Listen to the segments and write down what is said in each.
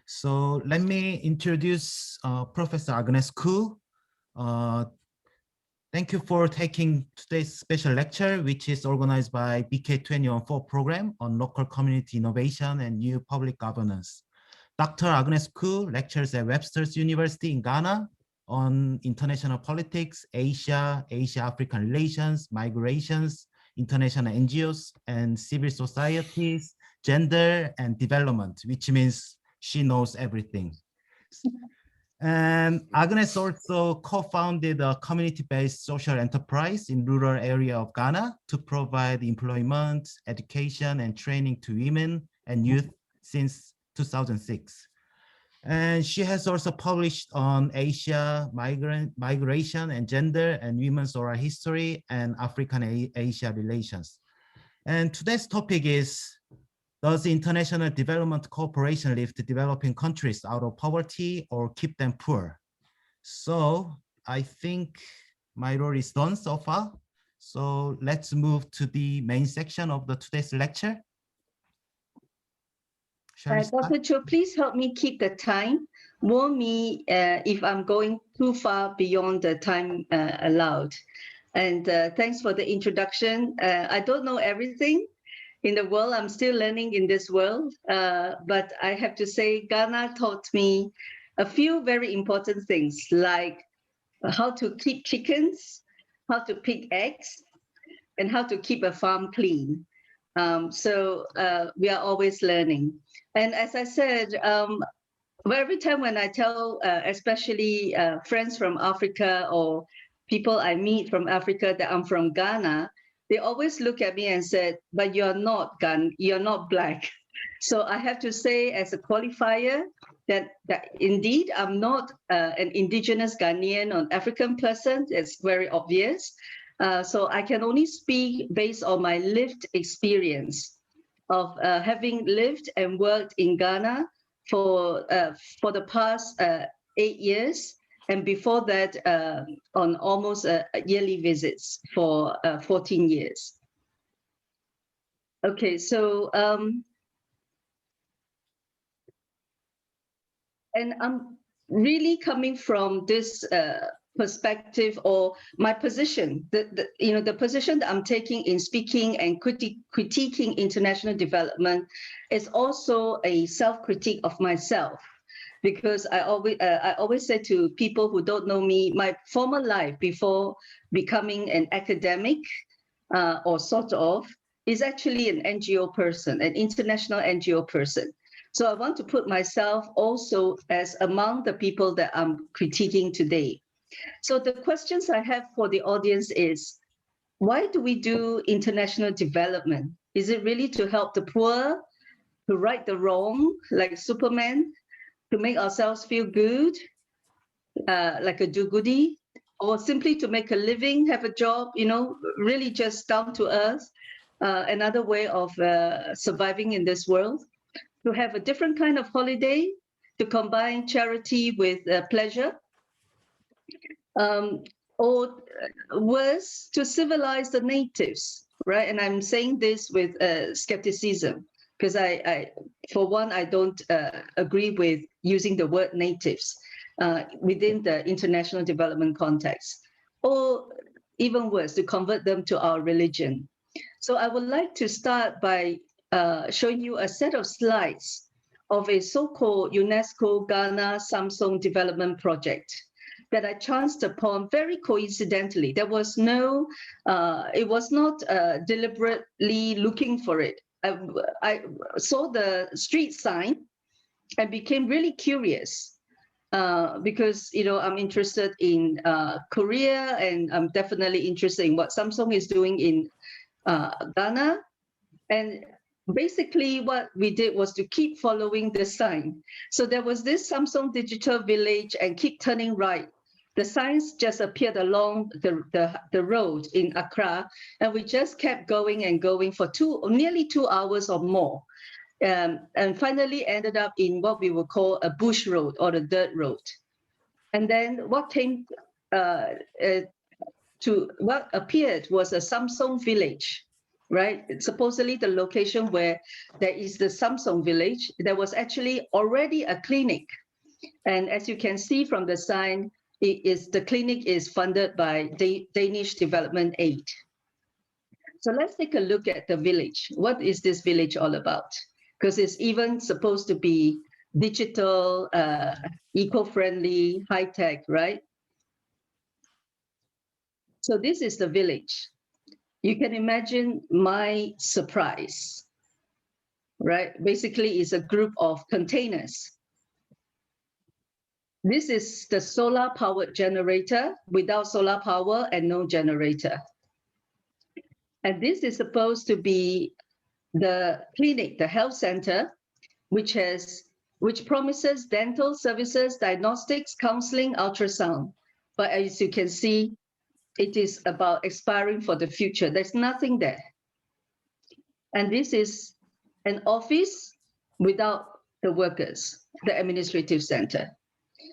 So let me introduce Professor Agnes Khoo. Thank you for taking today's special lecture, which is organized by BK2014 program on local community innovation and new public governance. Dr. Agnes Khoo lectures at Webster's University in Ghana on international politics, Asia-African relations, migrations, international NGOs and civil societies, gender and development, which means she knows everything. And Agnes also co-founded a community-based social enterprise in rural area of Ghana to provide employment, education, and training to women and youth since 2006. And she has also published on Asia, migration and gender and women's oral history and African-Asia relations. And today's topic is, does international development cooperation lift developing countries out of poverty or keep them poor? So I think my role is done so far. So let's move to the main section of today's lecture. Dr. Cho, please help me keep the time. Warn me if I'm going too far beyond the time allowed. And thanks for the introduction. I don't know everything in the world. I'm still learning in this world. But I have to say, Ghana taught me a few very important things, like how to keep chickens, how to pick eggs, and how to keep a farm clean. So we are always learning. And as I said, every time when I tell, especially friends from Africa or people I meet from Africa that I'm from Ghana, they always look at me and said, but you're not Black. So I have to say as a qualifier that indeed I'm not an indigenous Ghanaian or African person. It's very obvious. So I can only speak based on my lived experience of having lived and worked in Ghana for the past 8 years, and before that on almost yearly visits for 14 years. Okay, so and I'm really coming from this perspective, or my position, the position that I'm taking in speaking and critiquing international development is also a self-critique of myself, because I always say to people who don't know me, my former life before becoming an academic or sort of is actually an NGO person, an international NGO person. So I want to put myself also as among the people that I'm critiquing today. So the questions I have for the audience is, why do we do international development? Is it really to help the poor, to right the wrong, like Superman, to make ourselves feel good, like a do-goodie, or simply to make a living, have a job, really just down to earth, another way of surviving in this world, to have a different kind of holiday, to combine charity with pleasure, or worse, to civilize the natives, right? And I'm saying this with skepticism, because for one, I don't agree with using the word natives within the international development context, or even worse, to convert them to our religion. So I would like to start by showing you a set of slides of a so-called UNESCO Ghana Samsung Development Project that I chanced upon very coincidentally. There was no, it was not deliberately looking for it. I saw the street sign and became really curious because, I'm interested in Korea, and I'm definitely interested in what Samsung is doing in Ghana. And basically what we did was to keep following the sign. So there was this Samsung Digital Village, and keep turning right. The signs just appeared along the road in Accra, and we just kept going and going for nearly 2 hours or more, and finally ended up in what we would call a bush road, or the dirt road. And then what came to what appeared was a Samsung village. right? It's supposedly the location where there is the Samsung village. There was actually already a clinic. And as you can see from the sign, the clinic is funded by Danish Development Aid. So let's take a look at the village. What is this village all about? Because it's even supposed to be digital, eco-friendly, high-tech, right? So this is the village. You can imagine my surprise, right? Basically, it's a group of containers. This is the solar powered generator without solar power and no generator. And this is supposed to be the clinic, the health center, which promises dental services, diagnostics, counseling, ultrasound. But as you can see, it is about expiring for the future. There's nothing there. And this is an office without the workers, the administrative center.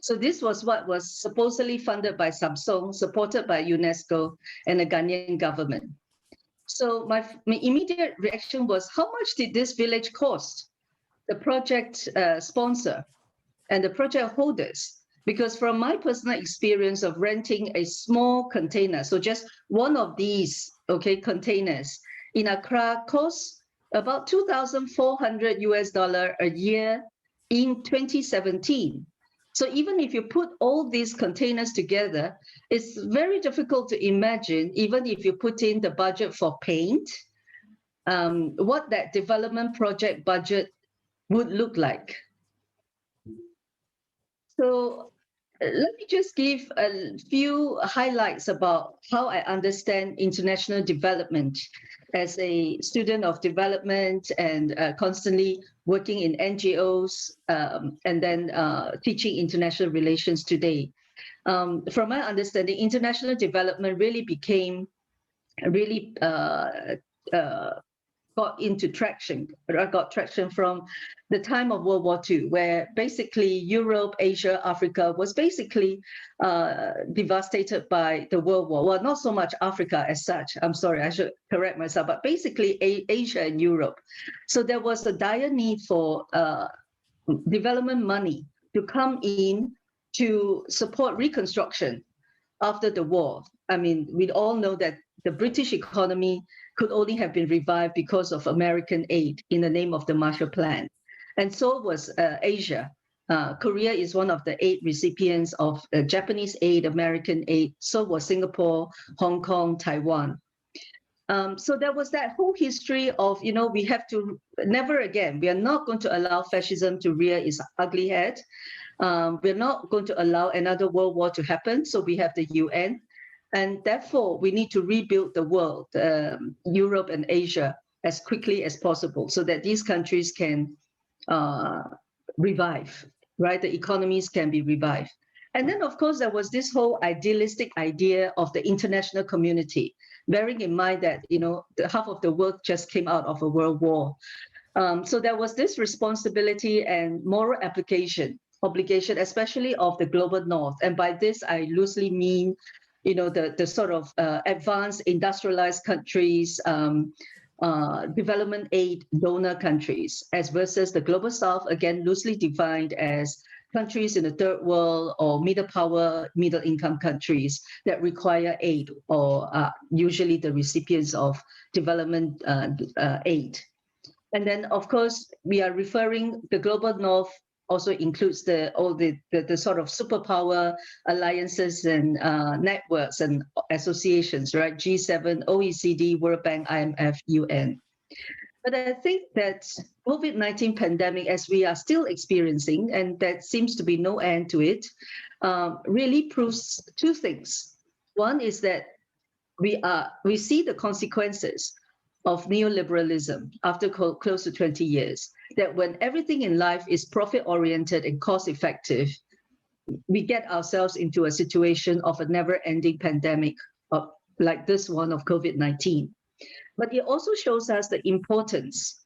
So this was what was supposedly funded by Samsung, supported by UNESCO and the Ghanaian government. So my immediate reaction was, how much did this village cost? The project sponsor and the project holders, because from my personal experience of renting a small container, so just one of these containers in Accra costs about $2,400 a year in 2017. So even if you put all these containers together, it's very difficult to imagine, even if you put in the budget for paint, what that development project budget would look like. So let me just give a few highlights about how I understand international development as a student of development and constantly working in NGOs and then teaching international relations today. From my understanding, international development really became got traction from the time of World War II, where basically Europe, Asia, Africa was basically devastated by the World War. Well, not so much Africa as such. I'm sorry, I should correct myself, but basically Asia and Europe. So there was a dire need for development money to come in to support reconstruction after the war. I mean, we all know that the British economy could only have been revived because of American aid in the name of the Marshall Plan. And so was Asia. Korea is one of the 8 recipients of Japanese aid, American aid. So was Singapore, Hong Kong, Taiwan. So there was that whole history of, we have to, never again, we are not going to allow fascism to rear its ugly head. We're not going to allow another world war to happen. So we have the UN. And therefore, we need to rebuild the world, Europe and Asia, as quickly as possible so that these countries can revive, right? The economies can be revived. And then, of course, there was this whole idealistic idea of the international community, bearing in mind that, half of the world just came out of a world war. So there was this responsibility and moral obligation, especially of the global north. And by this, I loosely mean the sort of advanced industrialized countries, development aid donor countries, as versus the global south, again, loosely defined as countries in the third world or middle income countries that require aid or usually the recipients of development aid. And then, of course, we are referring, the global north also includes all the sort of superpower alliances and networks and associations, right? G7, OECD, World Bank, IMF, UN. But I think that COVID-19 pandemic, as we are still experiencing, and there seems to be no end to it, really proves 2 things. One is that we see the consequences of neoliberalism after close to 20 years, that when everything in life is profit-oriented and cost-effective, we get ourselves into a situation of a never-ending pandemic like this one of COVID-19. But it also shows us the importance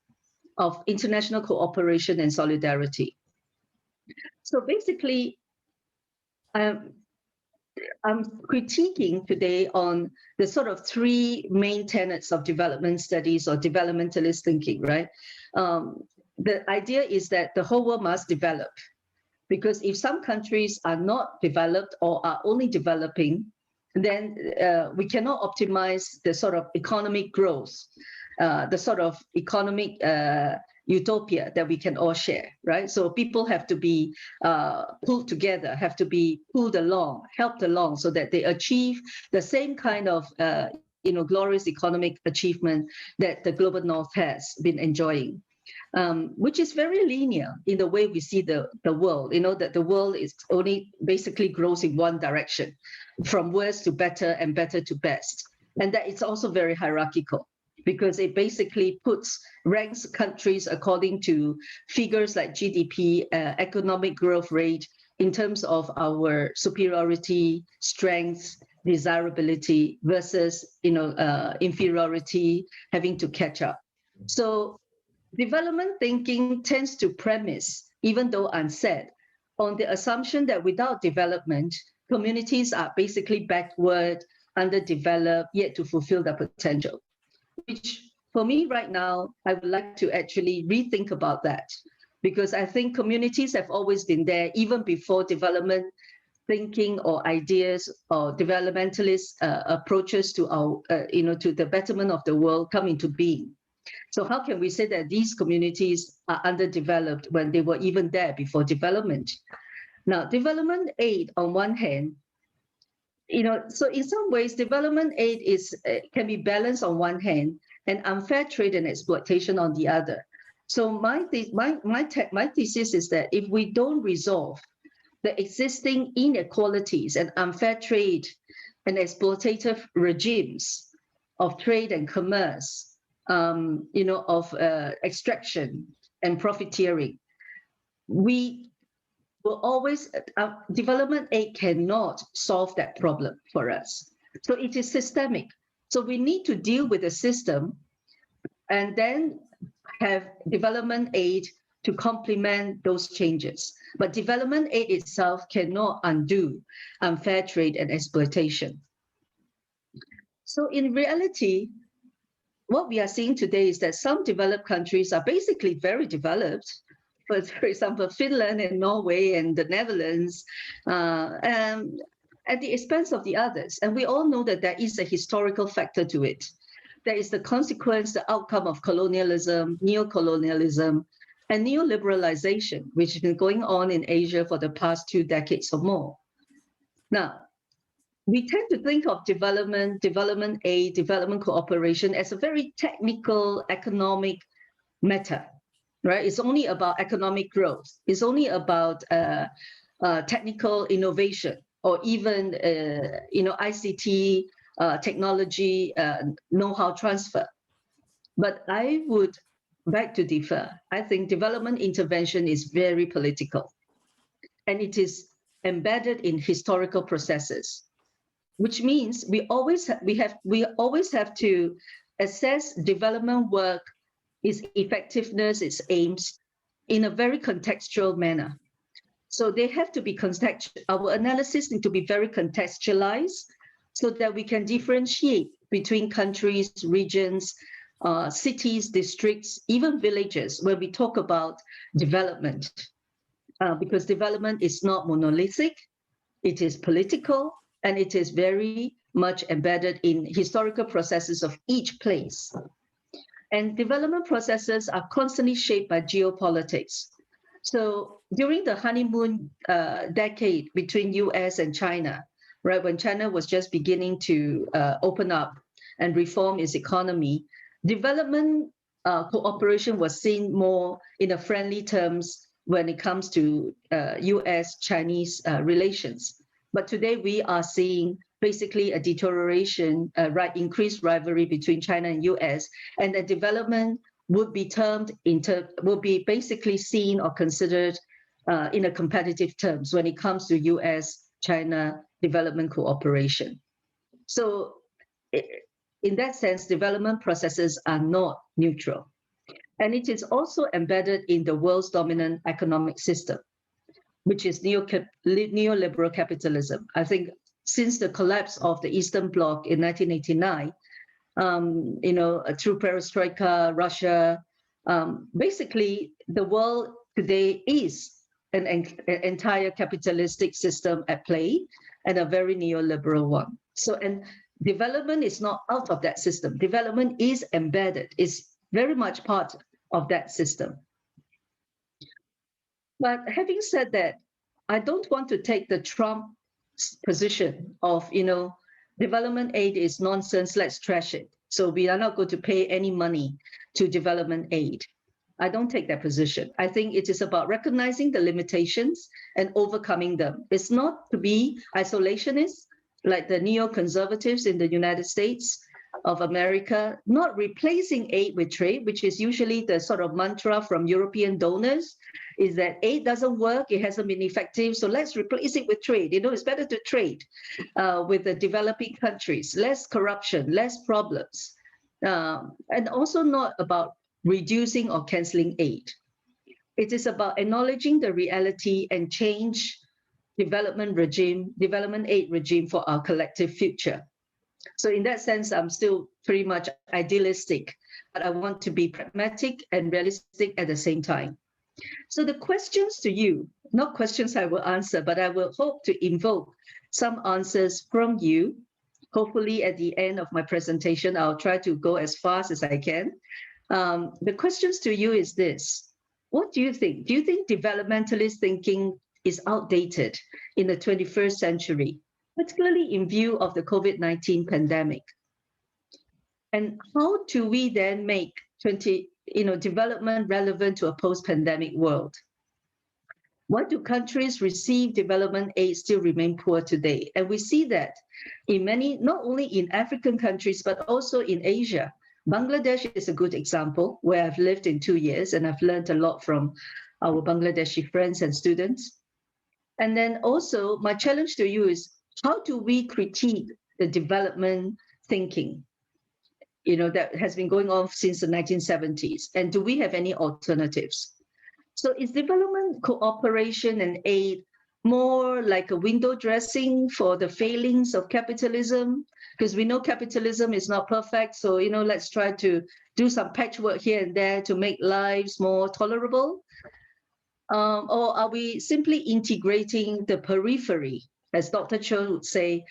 of international cooperation and solidarity. So basically, I'm critiquing today on the sort of three main tenets of development studies or developmentalist thinking, right? The idea is that the whole world must develop, because if some countries are not developed or are only developing, then we cannot optimize the sort of economic growth, the sort of economic utopia that we can all share, right? So people have to be pulled together, have to be pulled along, helped along, so that they achieve the same kind of glorious economic achievement that the global north has been enjoying. Which is very linear in the way we see the world, that the world is only basically grows in one direction, from worse to better and better to best. And that it's also very hierarchical, because it basically ranks countries according to figures like GDP, economic growth rate, in terms of our superiority, strength, desirability versus, inferiority, having to catch up. So development thinking tends to premise, even though unsaid, on the assumption that without development, communities are basically backward, underdeveloped, yet to fulfill their potential. Which, for me right now, I would like to actually rethink about that, because I think communities have always been there even before development thinking or ideas or developmentalist approaches to our, to the betterment of the world come into being. So how can we say that these communities are underdeveloped when they were even there before development? Now, development aid on one hand, so in some ways, development aid can be balanced on one hand and unfair trade and exploitation on the other. So my thesis is that if we don't resolve the existing inequalities and unfair trade and exploitative regimes of trade and commerce, of extraction and profiteering, we will always, development aid cannot solve that problem for us. So it is systemic. So we need to deal with the system and then have development aid to complement those changes. But development aid itself cannot undo unfair trade and exploitation. So in reality, what we are seeing today is that some developed countries are basically very developed. For example, Finland and Norway and the Netherlands, at the expense of the others. And we all know that there is a historical factor to it. There is the consequence, the outcome of colonialism, neocolonialism, and neoliberalization, which has been going on in Asia for the past 2 decades or more. Now, we tend to think of development aid, development cooperation as a very technical economic matter, right? It's only about economic growth. It's only about technical innovation, or even ICT technology know-how transfer. But I would beg to differ. I think development intervention is very political, and it is embedded in historical processes, which means we always have to assess development work, its effectiveness, its aims, in a very contextual manner. So they have to be our analysis need to be very contextualized, so that we can differentiate between countries, regions, cities, districts, even villages, where we talk about development. Because development is not monolithic, it is political, and it is very much embedded in historical processes of each place. And development processes are constantly shaped by geopolitics. So during the honeymoon decade between US and China, right, when China was just beginning to open up and reform its economy, development cooperation was seen more in a friendly terms when it comes to US-Chinese relations. But today we are seeing basically a deterioration, increased rivalry between China and US, and the development would be will be basically seen or considered in a competitive terms when it comes to US-China development cooperation. So in that sense, development processes are not neutral. And it is also embedded in the world's dominant economic system, which is neoliberal capitalism. I think since the collapse of the Eastern Bloc in 1989, through perestroika, Russia, basically the world today is an entire capitalistic system at play and a very neoliberal one. So, and development is not out of that system. Development is embedded, is very much part of that system. But having said that, I don't want to take the Trump position of, development aid is nonsense, let's trash it. So we are not going to pay any money to development aid. I don't take that position. I think it is about recognizing the limitations and overcoming them. It's not to be isolationist, like the neoconservatives in the United States of America, not replacing aid with trade, which is usually the sort of mantra from European donors, is that aid doesn't work, it hasn't been effective, so let's replace it with trade. It's better to trade with the developing countries, less corruption, less problems, and also not about reducing or canceling aid. It is about acknowledging the reality and change development aid regime for our collective future. So in that sense, I'm still pretty much idealistic, but I want to be pragmatic and realistic at the same time. So the questions to you, not questions I will answer, but I will hope to invoke some answers from you. Hopefully at the end of my presentation, I'll try to go as fast as I can. The questions to you is this: what do you think? Do you think developmentalist thinking is outdated in the 21st century, particularly in view of the COVID-19 pandemic? And how do we then make development relevant to a post-pandemic world? Why do countries receive development aid still remain poor today? And we see that in many, not only in African countries, but also in Asia. Bangladesh is a good example where I've lived in 2 years and I've learned a lot from our Bangladeshi friends and students. And then also my challenge to you is, how do we critique the development thinking, that has been going on since the 1970s? And do we have any alternatives? So is development cooperation and aid more like a window dressing for the failings of capitalism? Because we know capitalism is not perfect. So, let's try to do some patchwork here and there to make lives more tolerable. Or are we simply integrating the periphery, as Dr. Cho would say,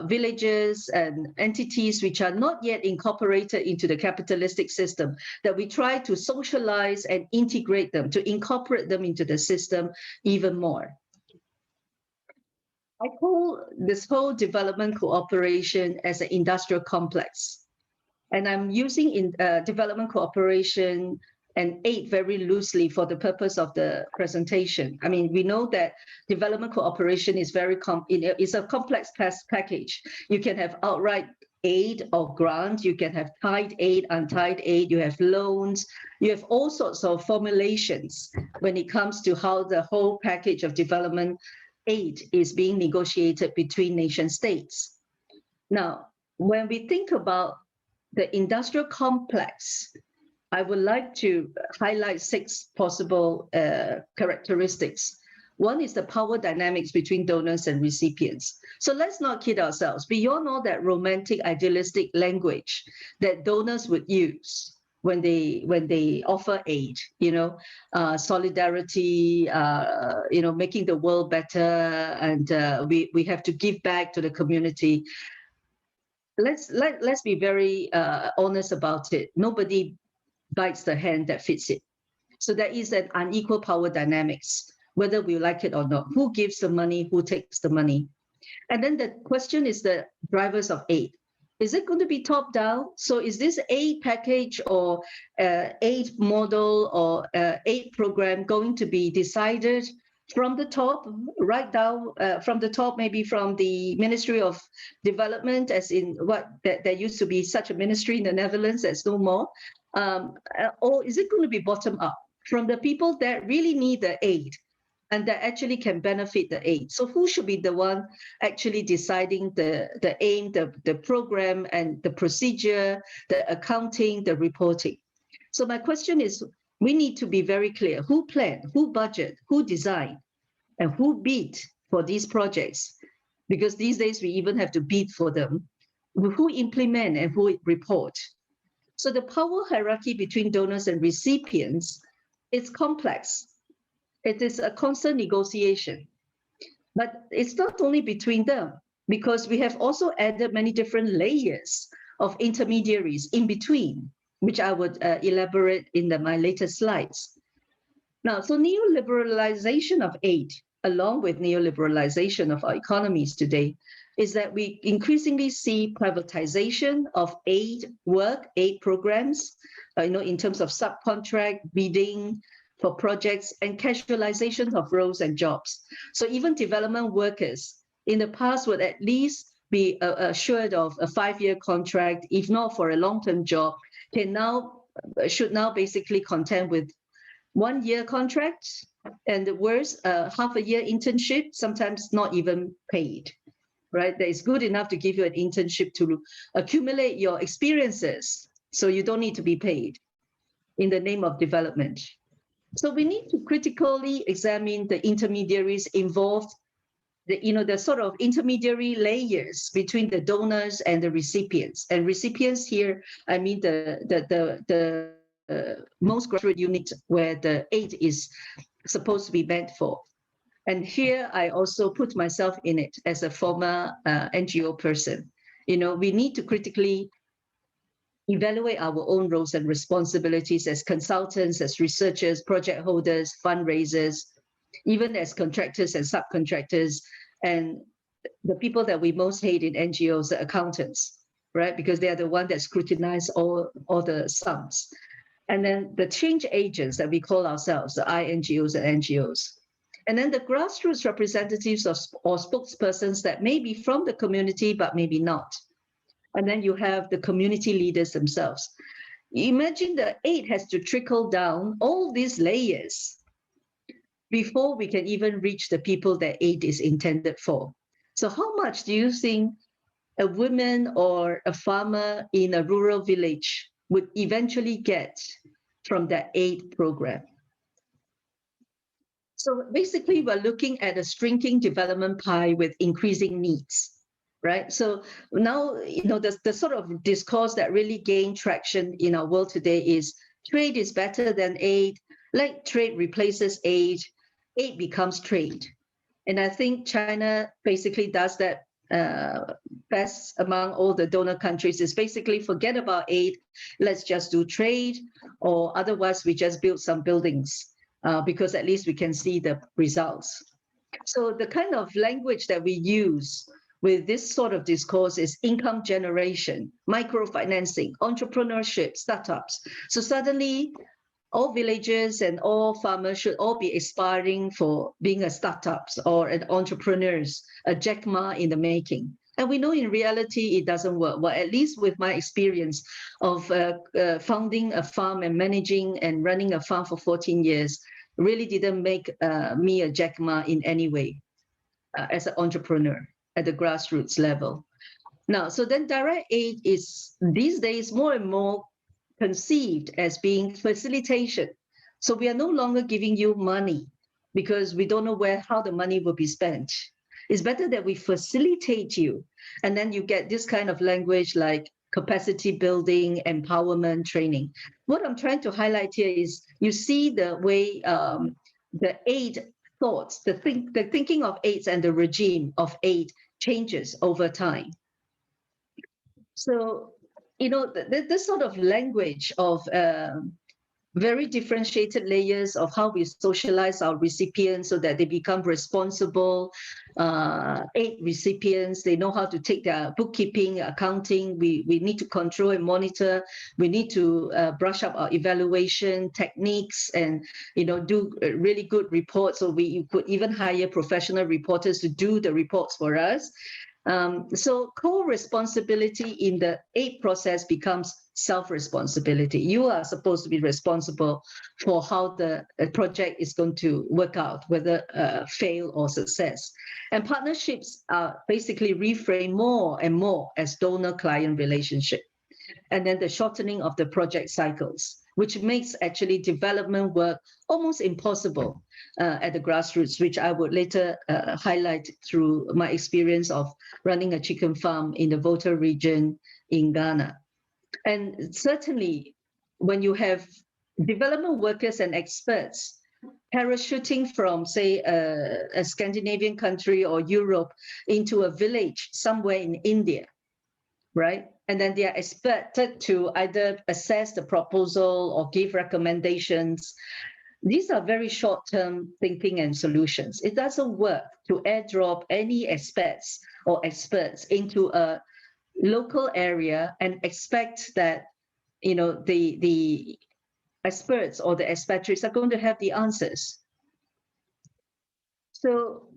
villages and entities which are not yet incorporated into the capitalistic system, that we try to socialize and integrate them, to incorporate them into the system even more? I call this whole development cooperation as an industrial complex. And I'm using development cooperation and aid very loosely for the purpose of the presentation. I mean, we know that development cooperation is is a complex package. You can have outright aid or grant, you can have tied aid, untied aid, you have loans, you have all sorts of formulations when it comes to how the whole package of development aid is being negotiated between nation states. Now, when we think about the industrial complex, I would like to highlight 6 possible characteristics. One is the power dynamics between donors and recipients. So let's not kid ourselves. Beyond all that romantic, idealistic language that donors would use when they offer aid, solidarity, making the world better, and we have to give back to the community. Let's be very honest about it. Nobody bites the hand that fits it. So there is an unequal power dynamics, whether we like it or not. Who gives the money? Who takes the money? And then the question is the drivers of aid. Is it going to be top down? So is this aid package or aid model or aid program going to be decided from the top, right down from the top, maybe from the Ministry of Development, as in there used to be such a ministry in the Netherlands, there's no more. Or is it going to be bottom up from the people that really need the aid and that actually can benefit the aid? So who should be the one actually deciding the aim, the program, and the procedure, the accounting, the reporting? So my question is, we need to be very clear: who planned, who budget, who designed, and who bid for these projects? because these days we even have to bid for them, who implement and who report. So the power hierarchy between donors and recipients is complex. It is a constant negotiation. But it's not only between them, because we have also added many different layers of intermediaries in between, which I would elaborate in my later slides. Now, so neoliberalization of aid, along with neoliberalization of our economies today, is that we increasingly see privatization of aid work, aid programs, in terms of subcontract, bidding for projects, and casualization of roles and jobs. So even development workers in the past would at least be assured of a 5-year contract, if not for a long-term job, should now basically contend with 1-year contracts, and the worst, half a year internship, sometimes not even paid, right? That is good enough to give you an internship to accumulate your experiences, so you don't need to be paid in the name of development. So we need to critically examine the intermediaries involved, the sort of intermediary layers between the donors and the recipients. And recipients here, I mean the most grassroots unit where the aid is supposed to be meant for. And here I also put myself in it as a former NGO person. We need to critically evaluate our own roles and responsibilities as consultants, as researchers, project holders, fundraisers, even as contractors and subcontractors, and the people that we most hate in NGOs, the accountants, right? Because they are the one that scrutinize all the sums. And then the change agents that we call ourselves, the INGOs and NGOs. And then the grassroots representatives or spokespersons that may be from the community, but maybe not. And then you have the community leaders themselves. Imagine the aid has to trickle down all these layers before we can even reach the people that aid is intended for. So how much do you think a woman or a farmer in a rural village would eventually get from that aid program? So basically, we're looking at a shrinking development pie with increasing needs, right? So now, the sort of discourse that really gained traction in our world today is trade is better than aid, like trade replaces aid becomes trade. And I think China basically does that best among all the donor countries, is basically forget about aid, let's just do trade, or otherwise we just build some buildings because at least we can see the results. So the kind of language that we use with this sort of discourse is income generation, microfinancing, entrepreneurship, startups. So suddenly all villagers and all farmers should all be aspiring for being a startups or an entrepreneurs, a Jack Ma in the making. And we know in reality it doesn't work. Well, at least with my experience of founding a farm and managing and running a farm for 14 years, really didn't make me a Jack Ma in any way as an entrepreneur at the grassroots level. Now, so then direct aid is these days more and more conceived as being facilitation. So we are no longer giving you money because we don't know how the money will be spent. It's better that we facilitate you. And then you get this kind of language like capacity building, empowerment, training. What I'm trying to highlight here is you see the way the aid thoughts, the thinking of aids and the regime of aid changes over time. So, this sort of language of very differentiated layers of how we socialize our recipients so that they become responsible aid recipients. They know how to take their bookkeeping, accounting. We need to control and monitor. We need to brush up our evaluation techniques and do really good reports. So we could even hire professional reporters to do the reports for us. So co-responsibility in the aid process becomes self-responsibility. You are supposed to be responsible for how the project is going to work out, whether fail or success. And partnerships are basically reframed more and more as donor-client relationship. And then the shortening of the project cycles, which makes actually development work almost impossible at the grassroots, which I would later highlight through my experience of running a chicken farm in the Volta region in Ghana. And certainly, when you have development workers and experts parachuting from, say, a Scandinavian country or Europe into a village somewhere in India, right? And then they are expected to either assess the proposal or give recommendations. These are very short-term thinking and solutions. It doesn't work to airdrop any experts into a local area and expect that, you know, the experts or the expatriates are going to have the answers. So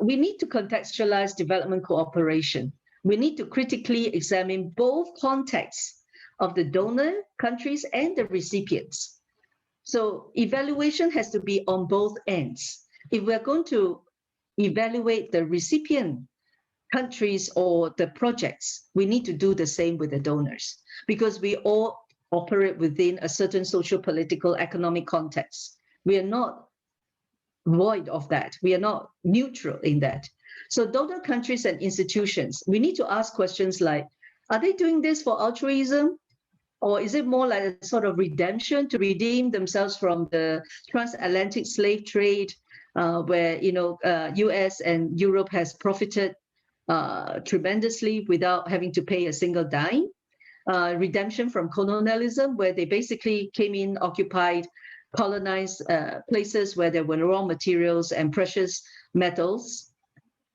we need to contextualize development cooperation. We need to critically examine both contexts of the donor countries and the recipients. So evaluation has to be on both ends. If we're going to evaluate the recipient countries or the projects, we need to do the same with the donors, because we all operate within a certain social, political, economic context. We are not void of that. We are not neutral in that. So donor countries and institutions, we need to ask questions like, are they doing this for altruism? Or is it more like a sort of redemption to redeem themselves from the transatlantic slave trade, where, you know, US and Europe has profited tremendously without having to pay a single dime? Redemption from colonialism, where they basically came in, occupied, colonized places where there were raw materials and precious metals?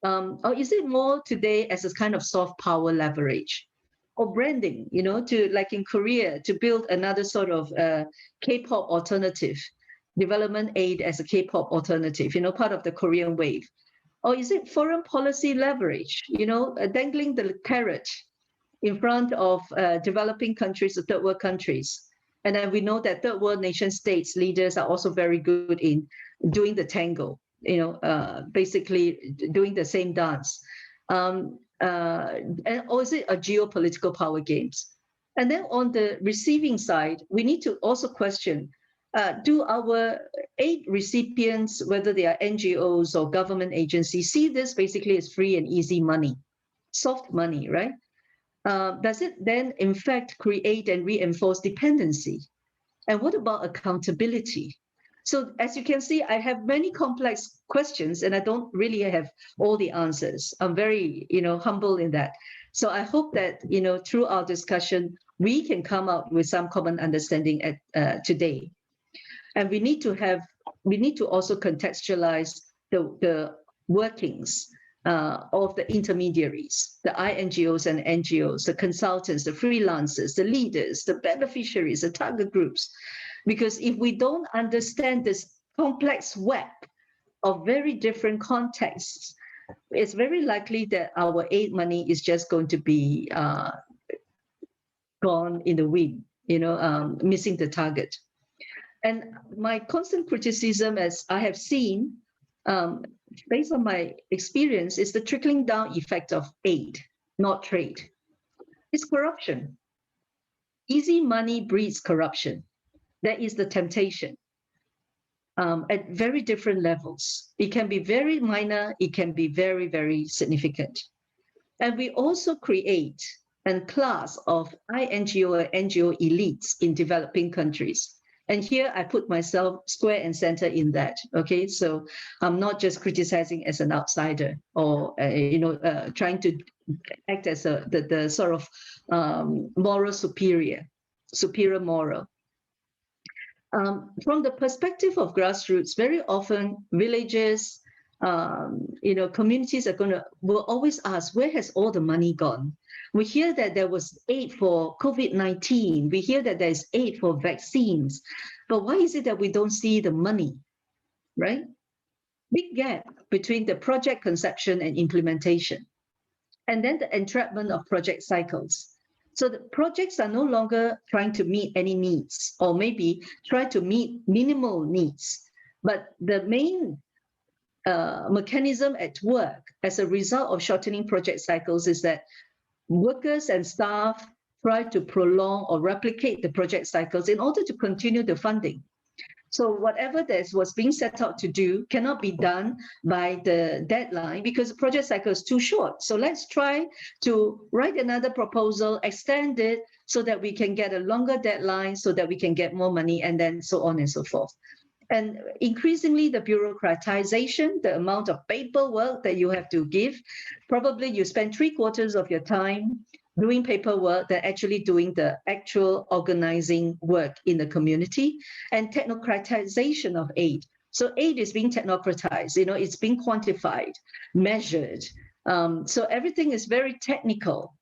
Or is it more today as a kind of soft power leverage or branding, you know, to, like in Korea, to build another sort of K-pop alternative, development aid as a K-pop alternative, you know, part of the Korean wave? Or is it foreign policy leverage, you know, dangling the carrot in front of developing countries, the third world countries? And then we know that third world nation states leaders are also very good in doing the tango, you know, basically doing the same dance. Or is it a geopolitical power games? And then on the receiving side, we need to also question, do our aid recipients, whether they are NGOs or government agencies, see this basically as free and easy money, soft money, right? Does it then in fact create and reinforce dependency? And what about accountability? So as you can see, I have many complex questions and I don't really have all the answers. I'm very, you know, humble in that. So I hope that, you know, through our discussion, we can come out with some common understanding today. And we need to also contextualize the workings of the intermediaries, the INGOs and NGOs, the consultants, the freelancers, the leaders, the beneficiaries, the target groups. Because if we don't understand this complex web of very different contexts, it's very likely that our aid money is just going to be gone in the wind, you know, missing the target. And my constant criticism, as I have seen, based on my experience, is the trickling down effect of aid, not trade. It's corruption. Easy money breeds corruption. That is the temptation at very different levels. It can be very minor, it can be very, very significant. And we also create a class of INGO and NGO elites in developing countries. And here I put myself square and center in that, okay? So I'm not just criticizing as an outsider or, you know, trying to act as the sort of moral superior moral. From the perspective of grassroots, very often villages, you know, communities will always ask, where has all the money gone? We hear that there was aid for COVID-19. We hear that there's aid for vaccines. But why is it that we don't see the money, right? Big gap between the project conception and implementation. And then the entrapment of project cycles. So the projects are no longer trying to meet any needs, or maybe try to meet minimal needs. But the main mechanism at work as a result of shortening project cycles is that workers and staff try to prolong or replicate the project cycles in order to continue the funding. So whatever that was being set out to do cannot be done by the deadline because the project cycle is too short. So let's try to write another proposal, extend it so that we can get a longer deadline, so that we can get more money, and then so on and so forth. And increasingly, the bureaucratization, the amount of paperwork that you have to give, probably you spend 3/4 of your time doing paperwork than actually doing the actual organizing work in the community, and technocratization of aid. So aid is being technocratized, it's being quantified, measured. So everything is very technical.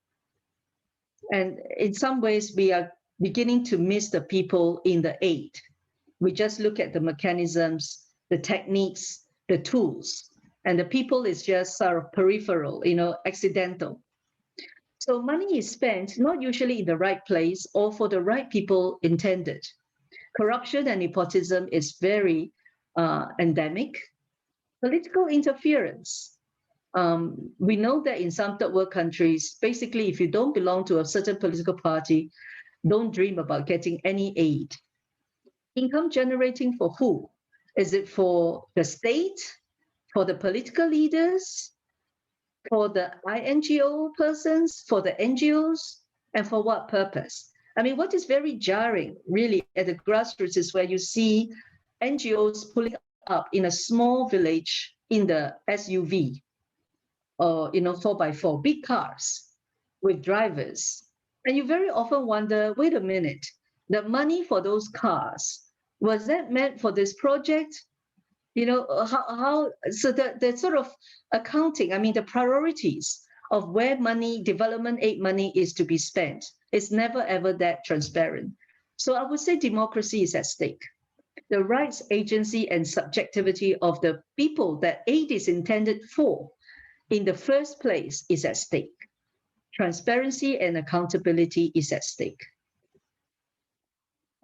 And in some ways, we are beginning to miss the people in the aid. We just look at the mechanisms, the techniques, the tools, and the people is just sort of peripheral, accidental. So money is spent not usually in the right place or for the right people intended. Corruption and nepotism is very endemic. Political interference. We know that in some third world countries, basically, if you don't belong to a certain political party, don't dream about getting any aid. Income generating for who? Is it for the state, for the political leaders, for the INGO persons, for the NGOs, and for what purpose? I mean, what is very jarring, really, at the grassroots is where you see NGOs pulling up in a small village in the SUV or 4x4, big cars with drivers. And you very often wonder, wait a minute, the money for those cars, was that meant for this project? So the sort of accounting, I mean, the priorities of where money, development aid money is to be spent, is never ever that transparent. So I would say democracy is at stake. The rights, agency, and subjectivity of the people that aid is intended for in the first place is at stake. Transparency and accountability is at stake.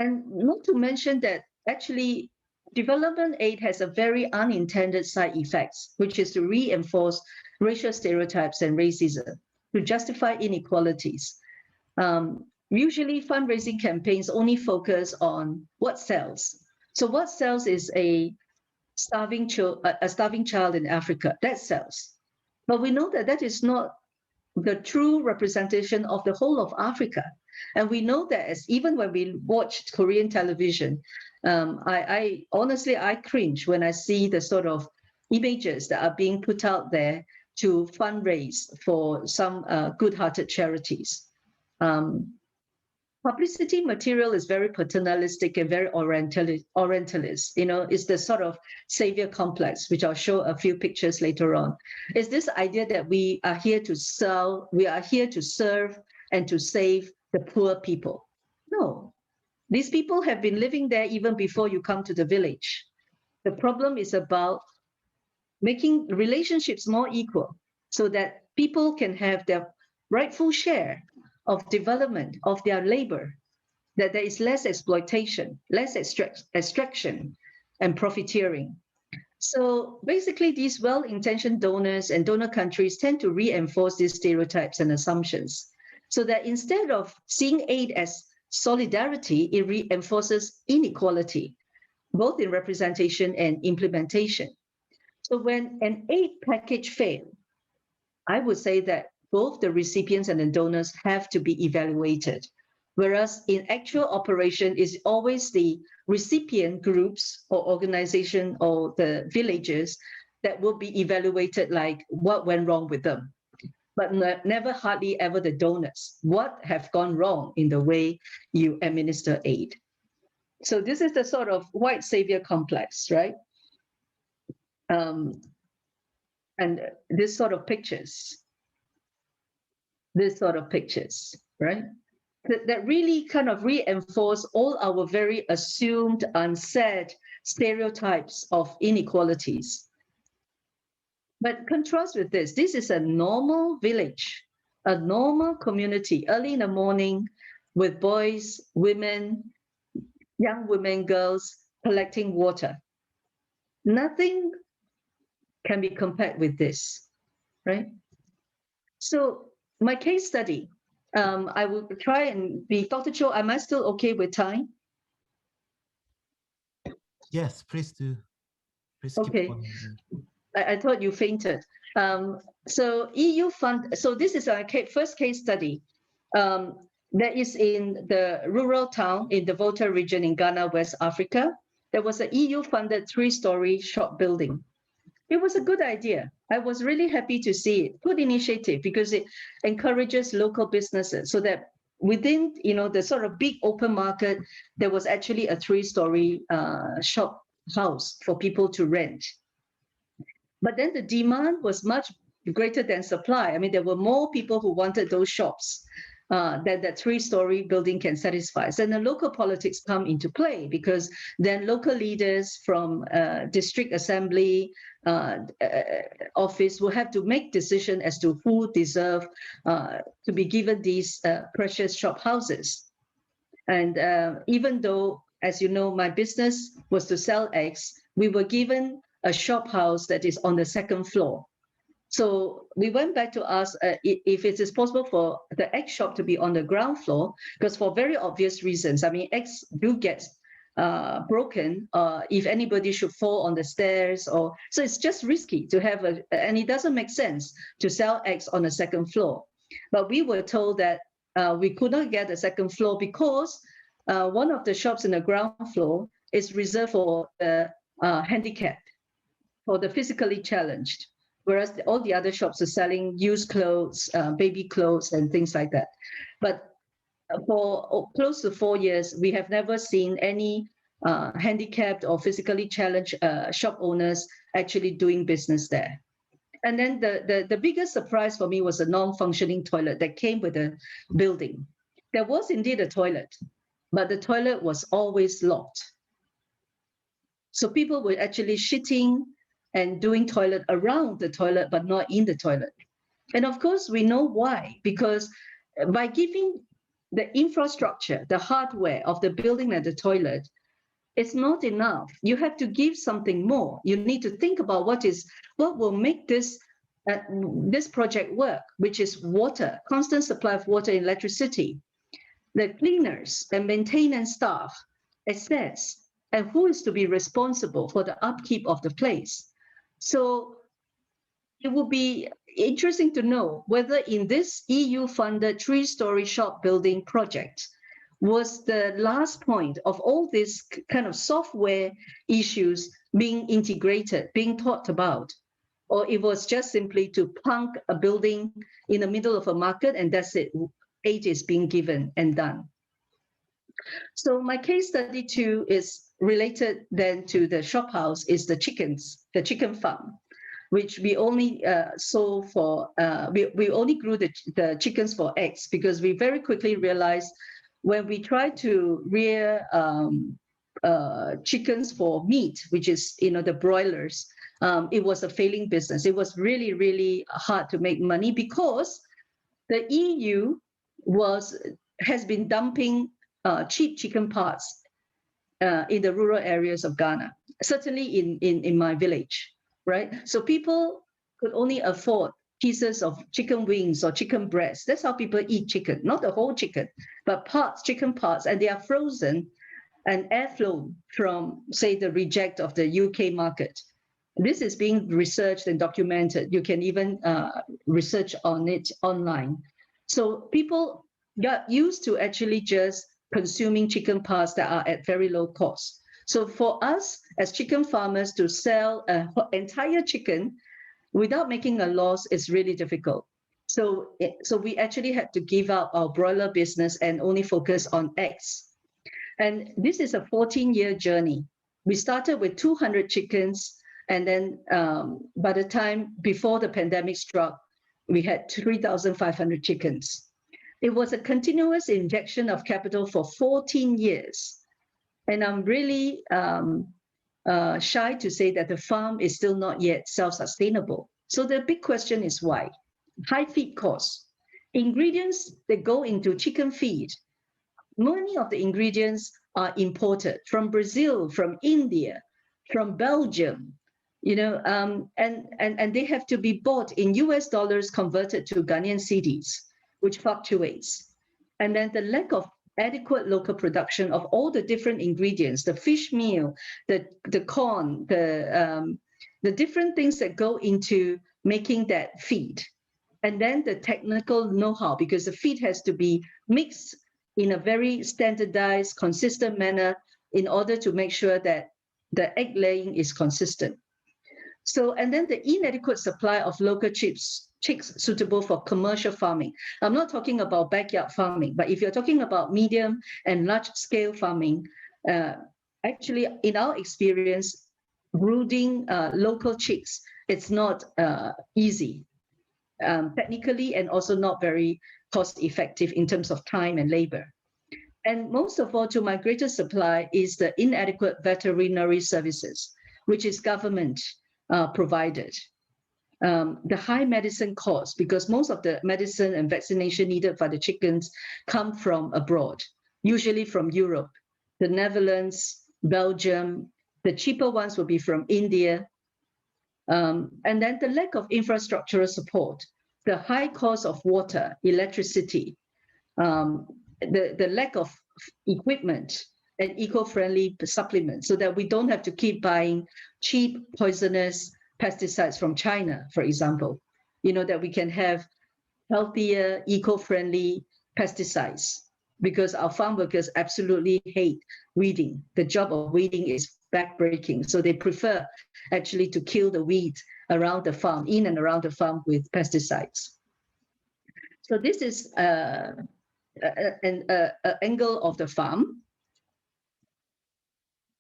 And not to mention that actually development aid has a very unintended side effects, which is to reinforce racial stereotypes and racism, to justify inequalities. Usually fundraising campaigns only focus on what sells. So what sells is a starving child in Africa, that sells. But we know that that is not the true representation of the whole of Africa. And we know that even when we watched Korean television, I honestly cringe when I see the sort of images that are being put out there to fundraise for some good-hearted charities. Publicity material is very paternalistic and very orientalist. It's the sort of savior complex, which I'll show a few pictures later on. It's this idea that we are here to sell, we are here to serve and to save the poor people. No, these people have been living there even before you come to the village. The problem is about making relationships more equal so that people can have their rightful share of development of their labor, that there is less exploitation, less extraction and profiteering. So basically these well-intentioned donors and donor countries tend to reinforce these stereotypes and assumptions, so that instead of seeing aid as solidarity, it reinforces inequality, both in representation and implementation. So when an aid package fails, I would say that both the recipients and the donors have to be evaluated. Whereas in actual operation, it's always the recipient groups or organization or the villages that will be evaluated, like what went wrong with them. But never, hardly ever the donors. What have gone wrong in the way you administer aid? So this is the sort of white savior complex, right? And this sort of pictures, right? That really kind of reinforce all our very assumed, unsaid stereotypes of inequalities. But contrast with this is a normal village, a normal community, early in the morning with boys, women, young women, girls collecting water. Nothing can be compared with this, right? So my case study I will try and be Dr. Cho. Am I still okay with time? Yes, please do. Please keep Okay. going. Yeah. I thought you fainted. So EU fund. So this is our first case study. That is in the rural town in the Volta region in Ghana, West Africa. There was an EU-funded 3-story shop building. It was a good idea. I was really happy to see it. Good initiative because it encourages local businesses so that within the sort of big open market, there was actually a 3-story shop house for people to rent. But then the demand was much greater than supply. I mean, there were more people who wanted those shops that 3-story building can satisfy. So then the local politics come into play because then local leaders from district assembly office will have to make decision as to who deserve to be given these precious shop houses. And even though, as you know, my business was to sell eggs, we were given a shop house that is on the 2nd floor. So we went back to ask if it is possible for the egg shop to be on the ground floor, because for very obvious reasons. I mean, eggs do get broken if anybody should fall on the stairs, or so it's just risky to have and it doesn't make sense to sell eggs on the 2nd floor. But we were told that we could not get the 2nd floor because one of the shops in the ground floor is reserved for the handicapped, for the physically challenged, whereas all the other shops are selling used clothes, baby clothes, and things like that. But for close to 4 years, we have never seen any handicapped or physically challenged shop owners actually doing business there. And then the biggest surprise for me was a non-functioning toilet that came with the building. There was indeed a toilet, but the toilet was always locked. So people were actually shitting and doing toilet around the toilet, but not in the toilet. And of course, we know why, because by giving the infrastructure, the hardware of the building and the toilet, it's not enough. You have to give something more. You need to think about what will make this project work, which is water, constant supply of water and electricity, the cleaners and maintenance staff, assets, and who is to be responsible for the upkeep of the place. So it would be interesting to know whether in this EU-funded 3-story shop building project was the last point of all these kind of software issues being integrated, being thought about, or it was just simply to plunk a building in the middle of a market and that's it, aid is being given and done. So my case study too is related then to the shop house, is the chickens, the chicken farm, which we only sold for, we only grew the chickens for eggs because we very quickly realized when we tried to rear chickens for meat, which is, the broilers, it was a failing business. It was really, really hard to make money because the EU has been dumping cheap chicken parts in the rural areas of Ghana, certainly in my village, right? So people could only afford pieces of chicken wings or chicken breasts. That's how people eat chicken, not the whole chicken, but parts, chicken parts, and they are frozen and air flown from, say, the reject of the UK market. This is being researched and documented. You can even research on it online. So people got used to actually just consuming chicken parts that are at very low cost. So for us as chicken farmers to sell an entire chicken without making a loss is really difficult. So we actually had to give up our broiler business and only focus on eggs. And this is a 14-year journey. We started with 200 chickens, and then by the time before the pandemic struck, we had 3,500 chickens. It was a continuous injection of capital for 14 years. And I'm really shy to say that the farm is still not yet self-sustainable. So the big question is why? High feed costs. Ingredients that go into chicken feed, many of the ingredients are imported from Brazil, from India, from Belgium, and they have to be bought in US dollars converted to Ghanaian cedis, which fluctuates. And then the lack of adequate local production of all the different ingredients, the fish meal, the corn, the different things that go into making that feed. And then the technical know-how, because the feed has to be mixed in a very standardized, consistent manner in order to make sure that the egg laying is consistent. So, and then the inadequate supply of local chicks suitable for commercial farming. I'm not talking about backyard farming, but if you're talking about medium and large scale farming, actually in our experience, brooding local chicks, it's not easy technically, and also not very cost effective in terms of time and labor. And most of all, to my greatest supply is the inadequate veterinary services, which is government provided. The high medicine costs, because most of the medicine and vaccination needed for the chickens come from abroad, usually from Europe, the Netherlands, Belgium. The cheaper ones will be from India. And then the lack of infrastructural support, the high cost of water, electricity, the lack of equipment and eco-friendly supplements, so that we don't have to keep buying cheap, poisonous pesticides from China, for example, that we can have healthier, eco-friendly pesticides, because our farm workers absolutely hate weeding. The job of weeding is backbreaking. So they prefer actually to kill the weeds around the farm, in and around the farm with pesticides. So this is an angle of the farm.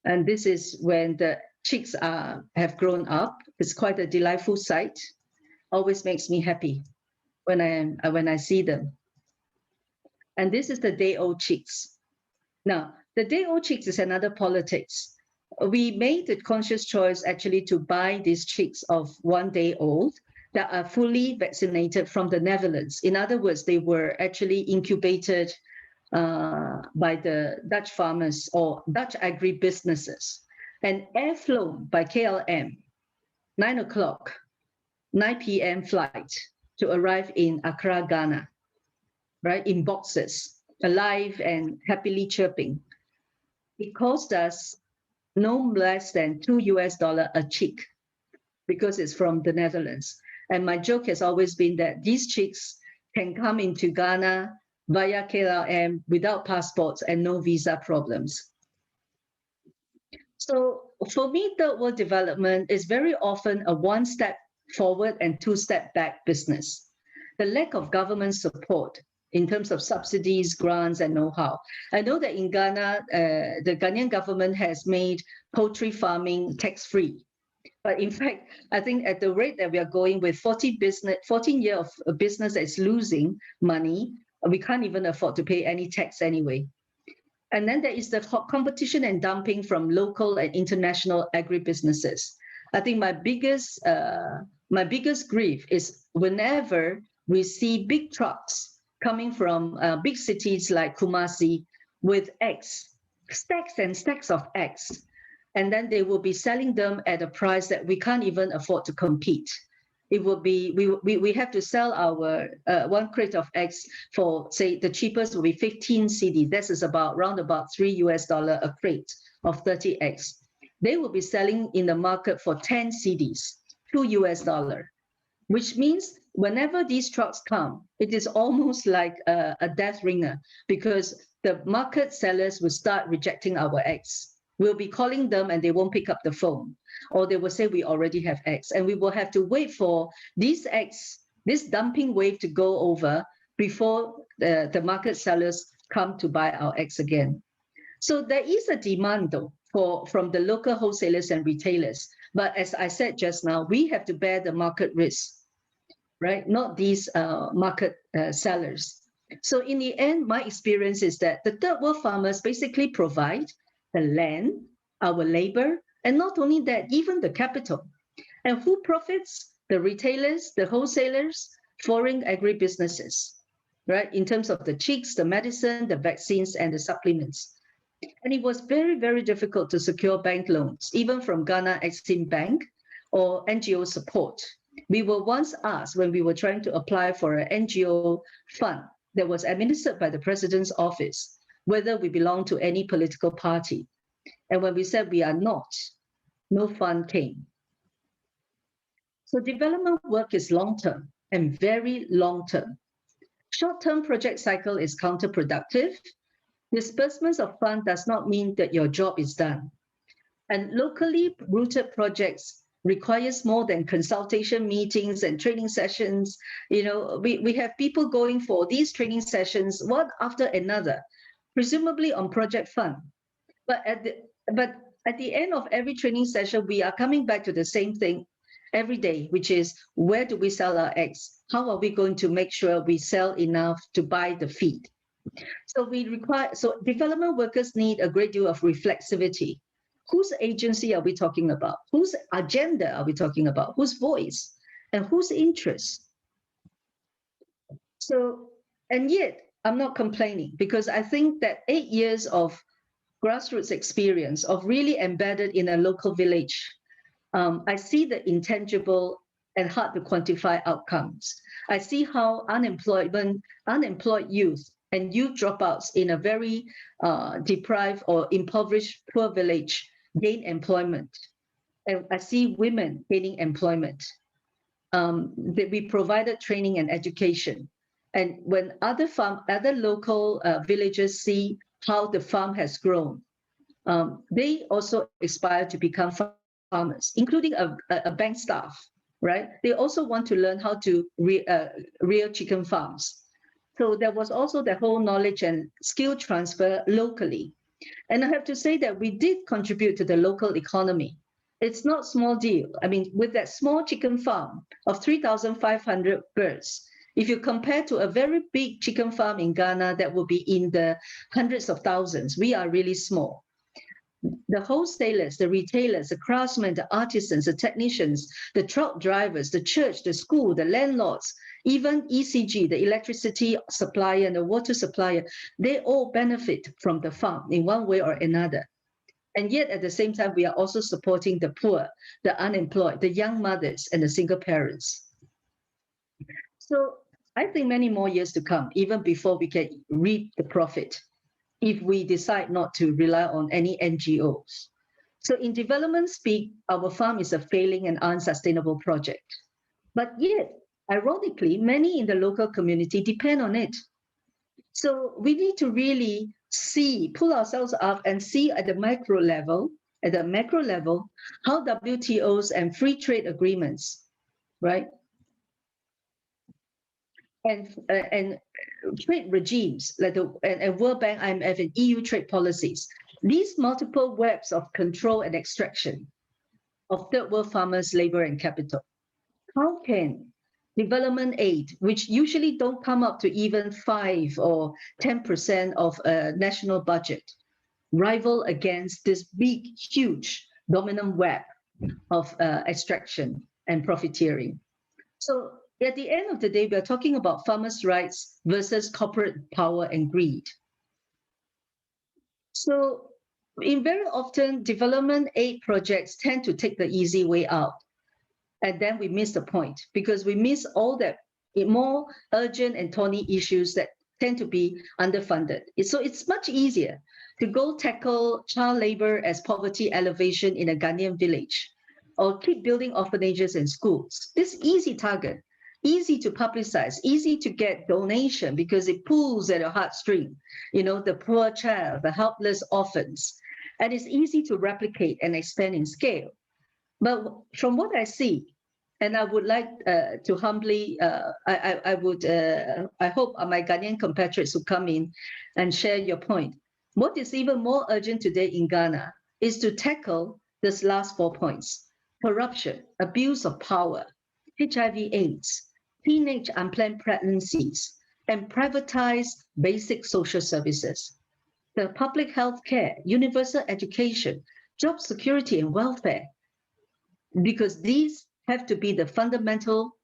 And this is when the chicks have grown up. It's quite a delightful sight. Always makes me happy when I see them. And this is the day-old chicks. Now, the day-old chicks is another politics. We made the conscious choice actually to buy these chicks of 1 day old that are fully vaccinated from the Netherlands. In other words, they were actually incubated by the Dutch farmers or Dutch agribusinesses and air-flown by KLM, 9 o'clock, 9 p.m. flight to arrive in Accra, Ghana, right, in boxes, alive and happily chirping. It cost us no less than $2 a chick because it's from the Netherlands. And my joke has always been that these chicks can come into Ghana via KLM without passports and no visa problems. So for me, third world development is very often a 1 step forward and 2 step back business. The lack of government support in terms of subsidies, grants, and know-how. I know that in Ghana, the Ghanaian government has made poultry farming tax-free. But in fact, I think at the rate that we are going with 14 years of a business that's losing money, we can't even afford to pay any tax anyway. And then there is the competition and dumping from local and international agribusinesses. I think my biggest grief is whenever we see big trucks coming from big cities like Kumasi with eggs, stacks and stacks of eggs. And then they will be selling them at a price that we can't even afford to compete. It will be, we have to sell our 1 crate of eggs for, say, the cheapest will be 15 CD. This is around about $3 a crate of 30 eggs. They will be selling in the market for 10 CDs, $2, which means whenever these trucks come, it is almost like a death ringer, because the market sellers will start rejecting our eggs. We'll be calling them and they won't pick up the phone, or they will say we already have eggs, and we will have to wait for these eggs, this dumping wave to go over before the market sellers come to buy our eggs again. So there is a demand though from the local wholesalers and retailers. But as I said just now, we have to bear the market risk, right? Not these market sellers. So in the end, my experience is that the third world farmers basically provide the land, our labor, and not only that, even the capital. And who profits? The retailers, the wholesalers, foreign agribusinesses, right? In terms of the chicks, the medicine, the vaccines, and the supplements. And it was very, very difficult to secure bank loans, even from Ghana Exim Bank or NGO support. We were once asked when we were trying to apply for an NGO fund that was administered by the president's office, whether we belong to any political party. And when we said we are not, no fund came. So development work is long-term and very long-term. Short-term project cycle is counterproductive. Disbursements of funds does not mean that your job is done. And locally rooted projects requires more than consultation meetings and training sessions. You know, we have people going for these training sessions one after another, presumably on project fund. But at the end of every training session, we are coming back to the same thing every day, which is where do we sell our eggs? How are we going to make sure we sell enough to buy the feed? So development workers need a great deal of reflexivity. Whose agency are we talking about? Whose agenda are we talking about? Whose voice and whose interest? So, and yet I'm not complaining, because I think that 8 years of grassroots experience of really embedded in a local village, I see the intangible and hard to quantify outcomes. I see how unemployed youth and youth dropouts in a very deprived or impoverished poor village gain employment. And I see women gaining employment. That we provided training and education. And when other local villagers see how the farm has grown, they also aspire to become farmers, including a bank staff, right? They also want to learn how to rear chicken farms. So there was also the whole knowledge and skill transfer locally. And I have to say that we did contribute to the local economy. It's not small deal. I mean, with that small chicken farm of 3,500 birds, if you compare to a very big chicken farm in Ghana that will be in the hundreds of thousands, we are really small. The wholesalers, the retailers, the craftsmen, the artisans, the technicians, the truck drivers, the church, the school, the landlords, even ECG, the electricity supplier and the water supplier, they all benefit from the farm in one way or another. And yet at the same time, we are also supporting the poor, the unemployed, the young mothers, and the single parents. So I think many more years to come, even before we can reap the profit, if we decide not to rely on any NGOs. So in development speak, our farm is a failing and unsustainable project. But yet, ironically, many in the local community depend on it. So we need to really pull ourselves up and see at the macro level, how WTOs and free trade agreements, right? And trade regimes like and World Bank, IMF, and EU trade policies, these multiple webs of control and extraction of third world farmers' labor and capital. How can development aid, which usually don't come up to even 5 or 10% of a national budget, rival against this big, huge, dominant web of extraction and profiteering? So at the end of the day, we are talking about farmers' rights versus corporate power and greed. So very often, development aid projects tend to take the easy way out. And then we miss the point, because we miss all that more urgent and thorny issues that tend to be underfunded. So it's much easier to go tackle child labor as poverty elevation in a Ghanaian village, or keep building orphanages and schools. This easy target, easy to publicize, easy to get donation because it pulls at a heartstring, the poor child, the helpless orphans. And it's easy to replicate and expand in scale. But from what I see, and I would like to humbly, I hope my Ghanaian compatriots who come in and share your point. What is even more urgent today in Ghana is to tackle this last 4 points: corruption, abuse of power, HIV/AIDS, teenage unplanned pregnancies, and privatize basic social services. The public health care, universal education, job security and welfare, because these have to be the fundamental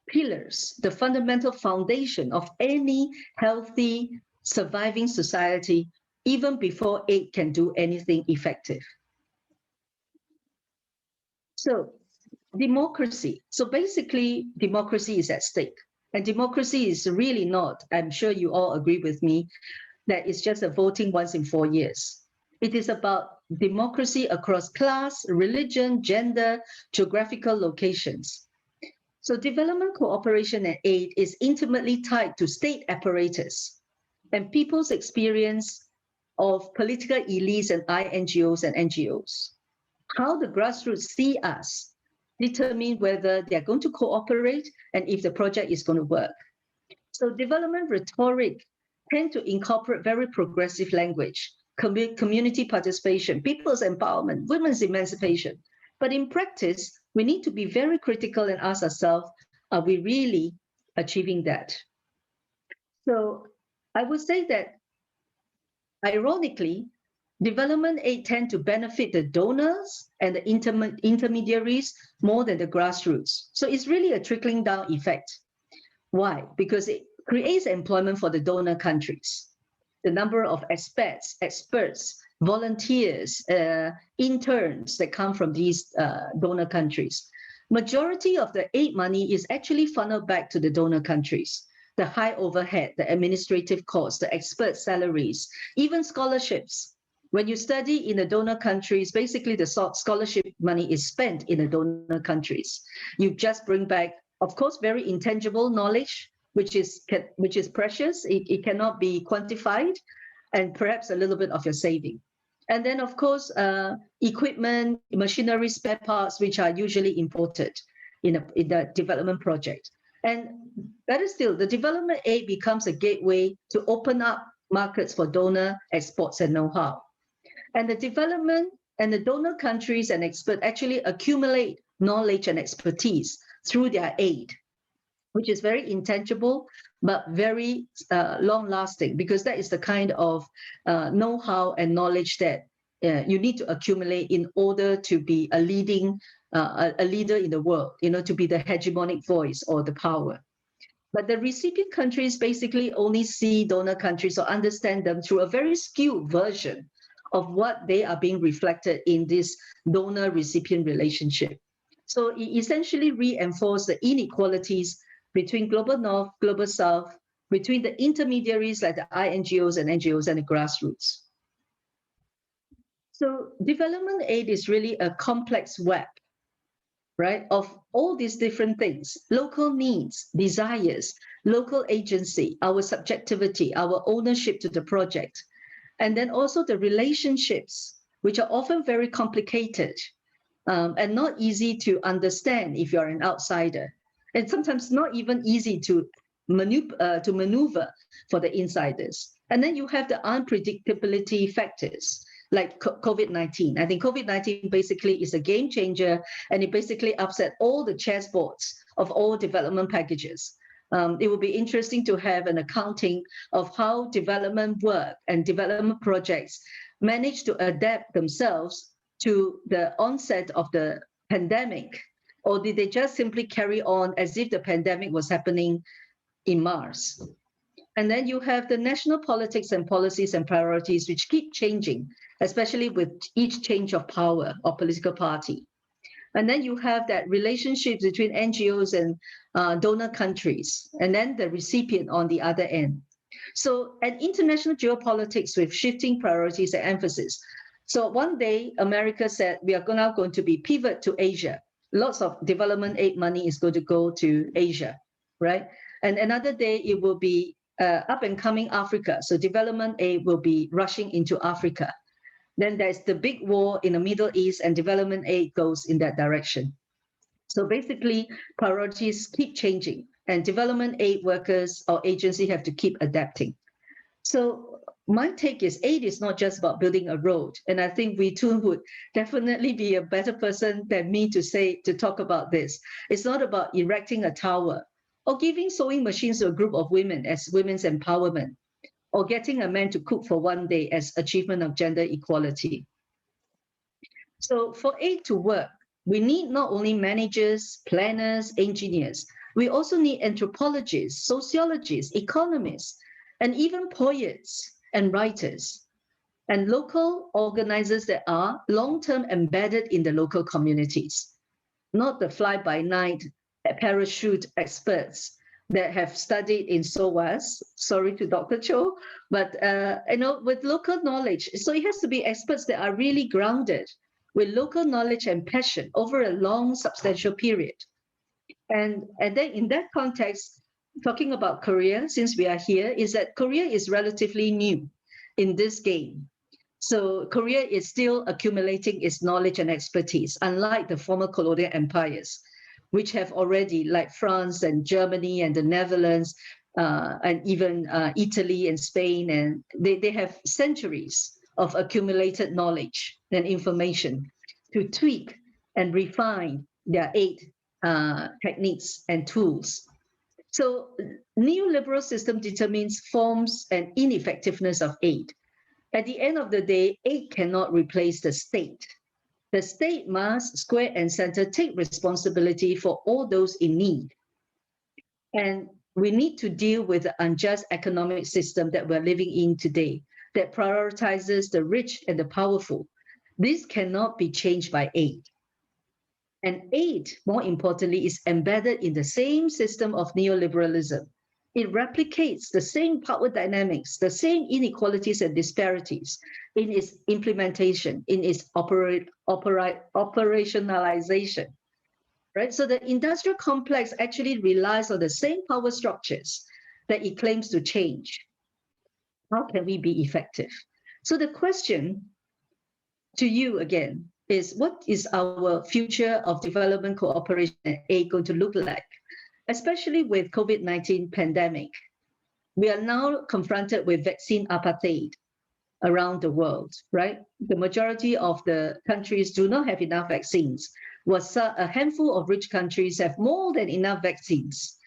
pillars, the fundamental foundation of any healthy, surviving society, even before aid can do anything effective. So democracy. So basically, democracy is at stake. And democracy is really not, I'm sure you all agree with me, that it's just a voting once in 4 years. It is about democracy across class, religion, gender, geographical locations. So development cooperation and aid is intimately tied to state apparatus and people's experience of political elites and INGOs and NGOs. How the grassroots see us determine whether they're going to cooperate and if the project is going to work. So development rhetoric tend to incorporate very progressive language, community participation, people's empowerment, women's emancipation. But in practice, we need to be very critical and ask ourselves, are we really achieving that? So I would say that, ironically, development aid tend to benefit the donors and the intermediaries more than the grassroots. So it's really a trickling down effect. Why? Because it creates employment for the donor countries. The number of experts, volunteers, interns that come from these donor countries. Majority of the aid money is actually funneled back to the donor countries. The high overhead, the administrative costs, the expert salaries, even scholarships. When you study in the donor countries, basically the scholarship money is spent in the donor countries. You just bring back, of course, very intangible knowledge, which is precious. It cannot be quantified, and perhaps a little bit of your saving. And then, of course, equipment, machinery, spare parts, which are usually imported in the development project. And better still, the development aid becomes a gateway to open up markets for donor exports and know-how. And the development and the donor countries and experts actually accumulate knowledge and expertise through their aid, which is very intangible, but very long-lasting, because that is the kind of know-how and knowledge that you need to accumulate in order to be a leader in the world, to be the hegemonic voice or the power. But the recipient countries basically only see donor countries or understand them through a very skewed version of what they are being reflected in this donor-recipient relationship. So it essentially reinforces the inequalities between global north, global south, between the intermediaries like the INGOs and NGOs and the grassroots. So development aid is really a complex web, right, of all these different things: local needs, desires, local agency, our subjectivity, our ownership to the project, and then also the relationships, which are often very complicated and not easy to understand if you're an outsider, and sometimes not even easy to maneuver for the insiders. And then you have the unpredictability factors like COVID-19. I think COVID-19 basically is a game changer, and it basically upset all the chessboards of all development packages. It will be interesting to have an accounting of how development work and development projects manage to adapt themselves to the onset of the pandemic, or did they just simply carry on as if the pandemic was happening in Mars? And then you have the national politics and policies and priorities, which keep changing, especially with each change of power or political party. And then you have that relationship between NGOs and donor countries, and then the recipient on the other end. So an international geopolitics with shifting priorities and emphasis. So one day, America said, we are now going to be pivot to Asia. Lots of development aid money is going to go to Asia, right? And another day, it will be up and coming Africa. So development aid will be rushing into Africa. Then there's the big war in the Middle East, and development aid goes in that direction. So basically, priorities keep changing, and development aid workers or agency have to keep adapting. So my take is aid is not just about building a road. And I think we too would definitely be a better person than me to talk about this. It's not about erecting a tower or giving sewing machines to a group of women as women's empowerment, or getting a man to cook for one day as achievement of gender equality. So for aid to work, we need not only managers, planners, engineers, we also need anthropologists, sociologists, economists, and even poets and writers, and local organizers that are long-term embedded in the local communities. not the fly-by-night parachute experts that have studied in SOAS. Sorry to Dr. Cho, but with local knowledge. So it has to be experts that are really grounded with local knowledge and passion over a long, substantial period. And then in that context, talking about Korea, since we are here, is that Korea is relatively new in this game. So Korea is still accumulating its knowledge and expertise, unlike the former colonial empires, which have already, like France and Germany and the Netherlands, and even Italy and Spain, and they have centuries of accumulated knowledge and information to tweak and refine their aid techniques and tools. So neoliberal system determines forms and ineffectiveness of aid. At the end of the day, aid cannot replace the state. The state must, square and center, take responsibility for all those in need. And we need to deal with the unjust economic system that we're living in today that prioritizes the rich and the powerful. This cannot be changed by aid. And aid, more importantly, is embedded in the same system of neoliberalism. It replicates the same power dynamics, the same inequalities and disparities in its implementation, in its operationalization. Right? So the industrial complex actually relies on the same power structures that it claims to change. How can we be effective? So the question to you again is, what is our future of development cooperation and aid going to look like, especially with COVID-19 pandemic? We are now confronted with vaccine apartheid around the world, right? The majority of the countries do not have enough vaccines. A handful of rich countries have more than enough vaccines.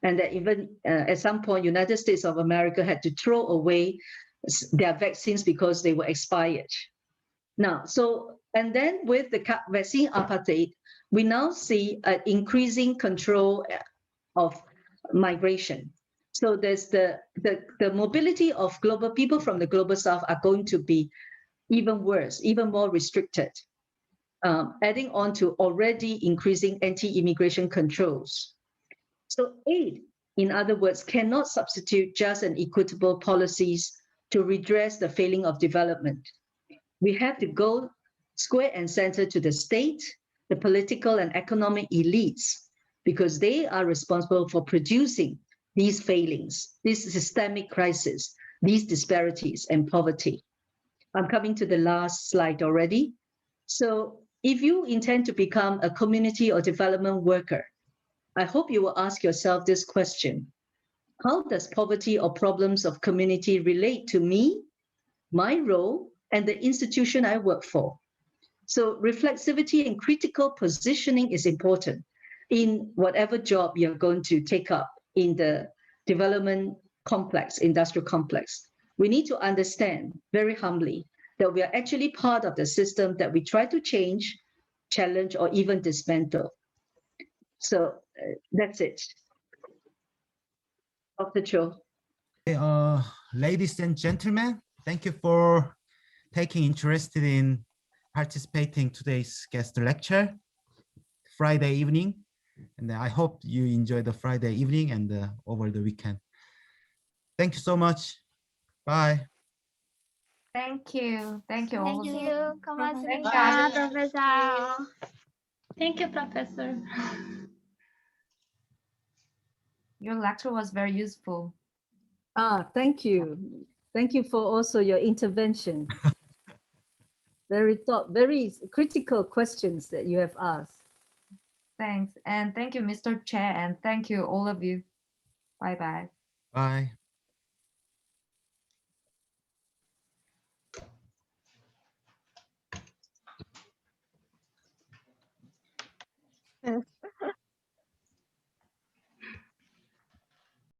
And that even at some point, United States of America had to throw away their vaccines because they were expired. Now, and then with the vaccine apartheid, we now see an increasing control of migration. So there's the mobility of global people from the global south are going to be even worse, even more restricted, adding on to already increasing anti-immigration controls. So aid, in other words, cannot substitute just and equitable policies to redress the failing of development. We have to go square and center to the state, the political and economic elites, because they are responsible for producing these failings, this systemic crisis, these disparities and poverty. I'm coming to the last slide already. So if you intend to become a community or development worker, I hope you will ask yourself this question: how does poverty or problems of community relate to me, my role, and the institution I work for? So reflexivity and critical positioning is important in whatever job you're going to take up in the development complex, industrial complex. We need to understand very humbly that we are actually part of the system that we try to change, challenge, or even dismantle. So that's it. Dr. Cho. Ladies and gentlemen, thank you for taking interest in participating today's guest lecture, Friday evening. And I hope you enjoy the Friday evening and over the weekend. Thank you so much. Bye. Thank you. Thank you all. Thank you. Bye. Professor. Thank you, Professor. Your lecture was very useful. Thank you. Thank you for also your intervention. Very critical questions that you have asked. Thanks. And thank you, Mr. Chair, and thank you, all of you. Bye-bye. Bye. Yes.